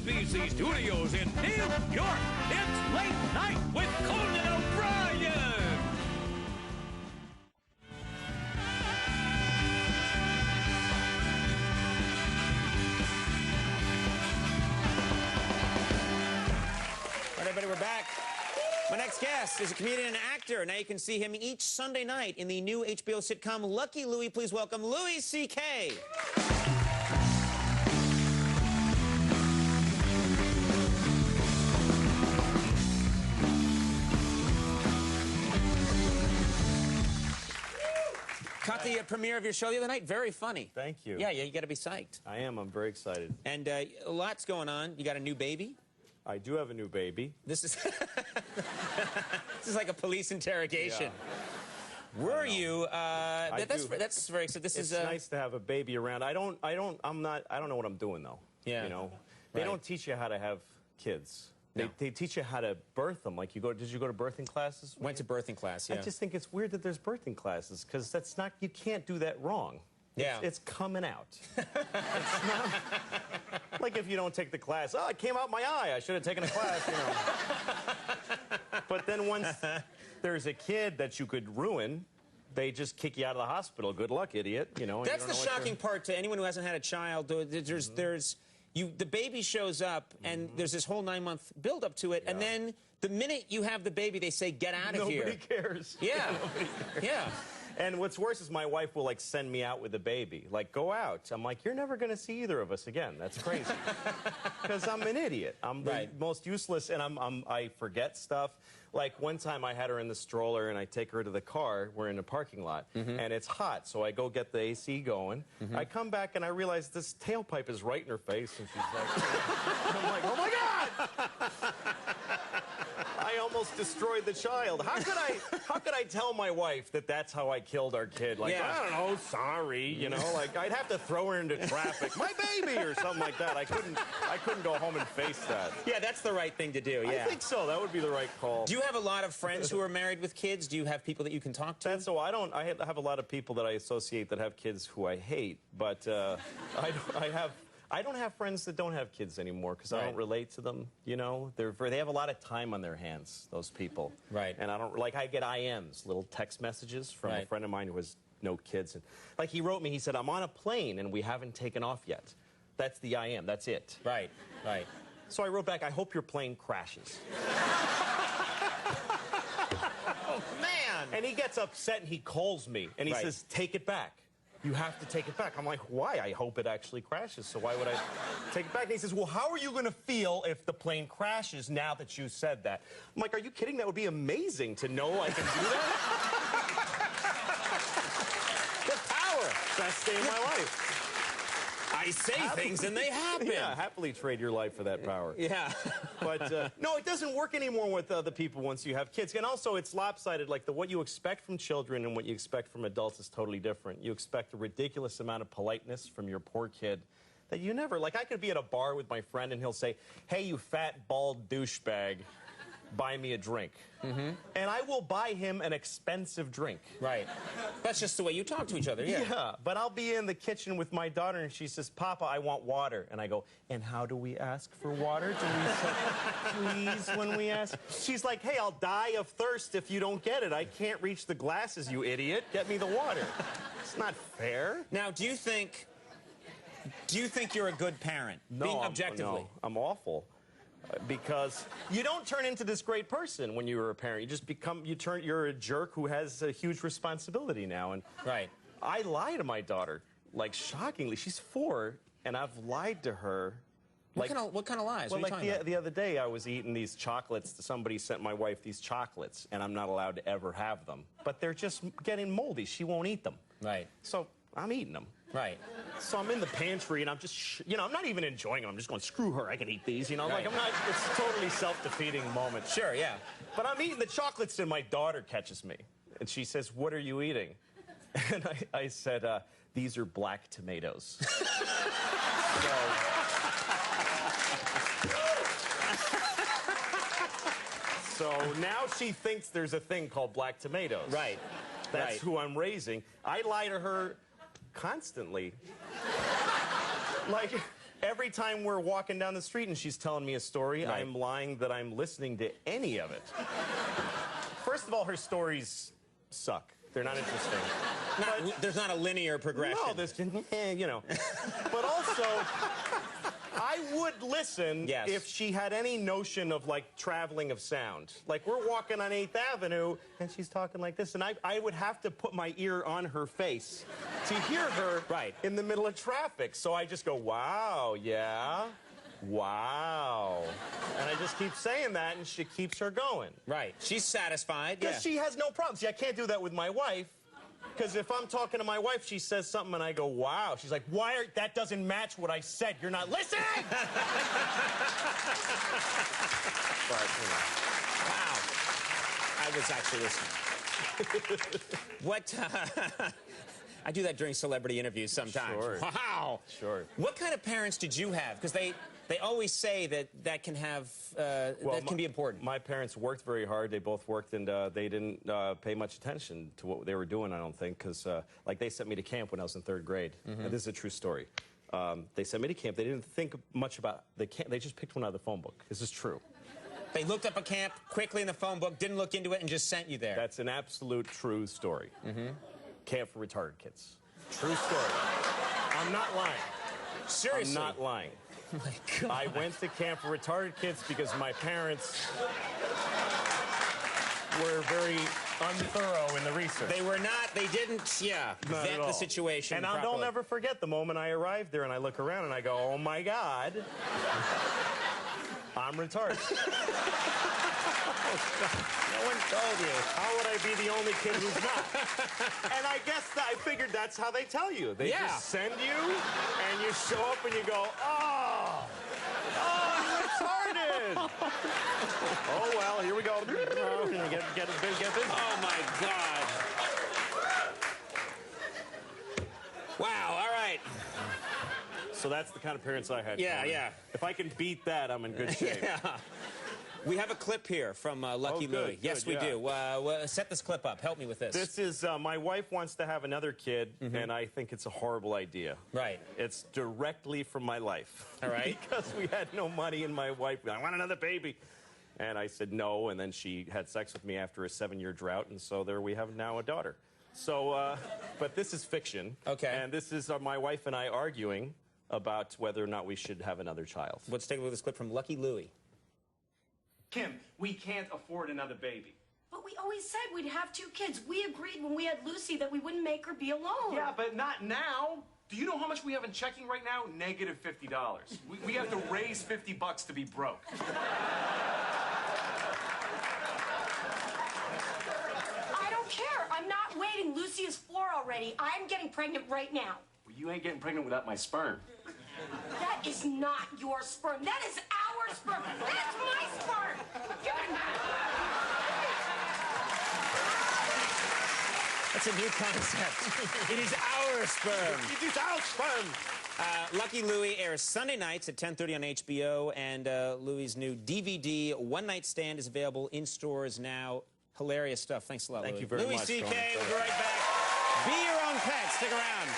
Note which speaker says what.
Speaker 1: NBC Studios in New York, it's Late Night with Conan O'Brien.
Speaker 2: All right, everybody, we're back. My next guest is a comedian and actor. Now you can see him each Sunday night in the new HBO sitcom Lucky Louie. Please welcome Louis C.K. Caught the premiere of your show the other night. Very funny.
Speaker 3: Thank you.
Speaker 2: Yeah, you got to be psyched.
Speaker 3: I am. I'm very excited.
Speaker 2: And a lot's going on. You got a new baby.
Speaker 3: I do have a new baby.
Speaker 2: This is this is like a police interrogation.
Speaker 3: Yeah.
Speaker 2: Were you? That's very. So this
Speaker 3: it's
Speaker 2: is
Speaker 3: nice to have a baby around. I don't know what I'm doing though.
Speaker 2: Yeah.
Speaker 3: You know, they don't teach you how to have kids.
Speaker 2: No.
Speaker 3: They teach you how to birth them. Like did you go to birthing classes?
Speaker 2: Went to birthing class. Yeah.
Speaker 3: I just think it's weird that there's birthing classes because that's not. You can't do that wrong.
Speaker 2: Yeah.
Speaker 3: It's coming out. It's not like if you don't take the class. Oh, it came out my eye. I should have taken a class, you know. But then once there's a kid that you could ruin, they just kick you out of the hospital. Good luck, idiot. You know.
Speaker 2: That's the shocking part to anyone who hasn't had a child. The baby shows up, and there's this whole 9-month build-up to it, and then the minute you have the baby, they say, "Get out of here."
Speaker 3: Nobody cares.
Speaker 2: Yeah.
Speaker 3: Nobody cares.
Speaker 2: Yeah.
Speaker 3: And what's worse is my wife will, like, send me out with the baby. Like, go out. I'm like, you're never going to see either of us again. That's crazy. Because I'm an idiot. I'm the most useless, and I forget stuff. Like, one time I had her in the stroller, and I take her to the car. We're in a parking lot, and it's hot, so I go get the AC going. I come back, and I realize this tailpipe is right in her face, and she's like, I'm like, oh, my God! I almost destroyed the child. How could I tell my wife that that's how I killed our kid? Like, I don't know, sorry, you know, like I'd have to throw her into traffic, my baby, or something like that. I couldn't go home and face that.
Speaker 2: Yeah, that's the right thing to do. Yeah.
Speaker 3: I think so. That would be the right call.
Speaker 2: Do you have a lot of friends who are married with kids? Do you have people that you can talk to?
Speaker 3: That's so. I have a lot of people that I associate that have kids who I hate, but I don't have friends that don't have kids anymore because I don't relate to them. You know, they have a lot of time on their hands. Those people.
Speaker 2: Right.
Speaker 3: And I get IMs, little text messages from a friend of mine who has no kids, and like he wrote me. He said, "I'm on a plane and we haven't taken off yet." That's the IM. That's it.
Speaker 2: Right. Right.
Speaker 3: So I wrote back, "I hope your plane crashes."
Speaker 2: Oh man!
Speaker 3: And he gets upset and he calls me and he says, "Take it back. You have to take it back." I'm like, why? I hope it actually crashes, so why would I take it back? And he says, well, how are you going to feel if the plane crashes now that you said that? I'm like, are you kidding? That would be amazing to know I can do that. The power. Best day of my life.
Speaker 2: I say things and they happen.
Speaker 3: Yeah, happily trade your life for that power.
Speaker 2: Yeah.
Speaker 3: But, no, it doesn't work anymore with other people once you have kids. And also, it's lopsided. Like, what you expect from children and what you expect from adults is totally different. You expect a ridiculous amount of politeness from your poor kid that you never... Like, I could be at a bar with my friend and he'll say, "Hey, you fat, bald douchebag, buy me a drink." And I will buy him an expensive drink.
Speaker 2: Right. That's just the way you talk to each other,
Speaker 3: Yeah, but I'll be in the kitchen with my daughter and she says, "Papa, I want water." And I go, "And how do we ask for water? Do we say please when we ask?" She's like, "Hey, I'll die of thirst if you don't get it. I can't reach the glasses, you idiot. Get me the water." It's not fair.
Speaker 2: Now, do you think you're a good parent?
Speaker 3: No,
Speaker 2: being objectively.
Speaker 3: No, I'm awful. Because you don't turn into this great person when you're a parent. You just you're a jerk who has a huge responsibility now. And I lie to my daughter, like, shockingly. She's 4, and I've lied to her.
Speaker 2: What kind of lies?
Speaker 3: Well,
Speaker 2: what are you
Speaker 3: like the other day, I was eating these chocolates. Somebody sent my wife these chocolates, and I'm not allowed to ever have them. But they're just getting moldy. She won't eat them.
Speaker 2: Right.
Speaker 3: So I'm eating them.
Speaker 2: Right.
Speaker 3: So I'm in the pantry, and I'm just, I'm not even enjoying them. I'm just going, screw her, I can eat these, Like, I'm not, it's a totally self-defeating moment.
Speaker 2: Sure, yeah.
Speaker 3: But I'm eating the chocolates, and my daughter catches me. And she says, "What are you eating?" And I said, "These are black tomatoes." So now she thinks there's a thing called black tomatoes.
Speaker 2: Right.
Speaker 3: That's who I'm raising. I lie to her constantly. Like, every time we're walking down the street and she's telling me a story,
Speaker 2: Right.
Speaker 3: I'm lying that I'm listening to any of it. First of all, her stories suck. They're not interesting.
Speaker 2: There's not a linear progression.
Speaker 3: No, there's, you know. But also, I would listen if she had any notion of, like, traveling of sound. Like, we're walking on 8th Avenue, and she's talking like this, and I would have to put my ear on her face to hear her in the middle of traffic. So I just go, wow, yeah, wow. And I just keep saying that, and she keeps her going.
Speaker 2: Right. She's satisfied,
Speaker 3: Because she has no problem. See, I can't do that with my wife. Because if I'm talking to my wife, she says something and I go, wow. She's like, that doesn't match what I said. You're not listening! But, you know.
Speaker 2: Wow. I was actually listening. What, I do that during celebrity interviews sometimes.
Speaker 3: Sure.
Speaker 2: Wow.
Speaker 3: Sure.
Speaker 2: What kind of parents did you have? Because they always say that can have, that can be important.
Speaker 3: My parents worked very hard. They both worked, and they didn't pay much attention to what they were doing, I don't think, because, like, they sent me to camp when I was in 3rd grade. And this is a true story. They sent me to camp. They didn't think much about the camp. They just picked one out of the phone book. This is true.
Speaker 2: They looked up a camp quickly in the phone book, didn't look into it, and just sent you there.
Speaker 3: That's an absolute true story. Camp for retarded kids. True story. I'm not lying.
Speaker 2: Seriously?
Speaker 3: I'm not lying.
Speaker 2: Oh my God.
Speaker 3: I went to camp for retarded kids because my parents were very unthorough in the research.
Speaker 2: They didn't, vet the situation
Speaker 3: And
Speaker 2: properly.
Speaker 3: I'll never forget the moment I arrived there and I look around and I go, oh my God, I'm retarded.
Speaker 2: No one told you.
Speaker 3: How would I be the only kid who's not? And I guess I figured that's how they tell you. They just send you, and you show up and you go, oh, I'm retarded. Oh, well, here we go. Get this.
Speaker 2: Oh, my God. Wow, all right.
Speaker 3: So that's the kind of parents I had.
Speaker 2: Yeah,
Speaker 3: Conan.
Speaker 2: yeah.
Speaker 3: If I can beat that, I'm in good shape.
Speaker 2: Yeah. We have a clip here from Lucky Louie. Yes, we do. Set this clip up. Help me with this.
Speaker 3: This is, my wife wants to have another kid, and I think it's a horrible idea.
Speaker 2: Right.
Speaker 3: It's directly from my life.
Speaker 2: All right.
Speaker 3: Because we had no money, and my wife, I want another baby. And I said no, and then she had sex with me after a 7-year drought, and so there we have now a daughter. So, but this is fiction.
Speaker 2: Okay.
Speaker 3: And this is my wife and I arguing about whether or not we should have another child.
Speaker 2: Let's take a look at this clip from Lucky Louie.
Speaker 3: Kim, we can't afford another baby.
Speaker 4: But we always said we'd have 2 kids. We agreed when we had Lucy that we wouldn't make her be alone.
Speaker 5: Yeah, but not now. Do you know how much we have in checking right now? Negative $50. We have to raise $50 to be broke.
Speaker 4: I don't care. I'm not waiting. Lucy is 4 already. I'm getting pregnant right now.
Speaker 5: Well, you ain't getting pregnant without my sperm.
Speaker 4: That is not your sperm. That is our sperm. That's my sperm. Give it back.
Speaker 2: That's a new concept. It is our sperm.
Speaker 3: It is our sperm.
Speaker 2: Lucky Louie airs Sunday nights at 10:30 on HBO, and Louie's new DVD, One Night Stand, is available in stores now. Hilarious stuff. Thanks a lot,
Speaker 3: Thank
Speaker 2: Louie.
Speaker 3: you very
Speaker 2: Louis
Speaker 3: much,
Speaker 2: C.K.
Speaker 3: Conan.
Speaker 2: We'll be right back. Be your own pet. Stick around.